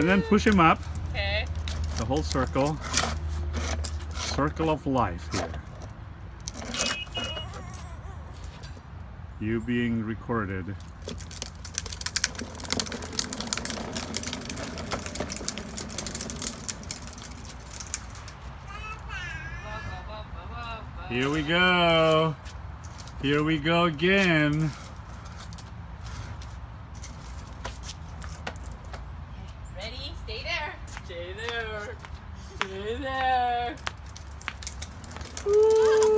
And then push him up. Okay. The whole circle. Circle of life here. You being recorded. Here we go. Here we go again. Ready? Stay there. Stay there. Stay there. Woo.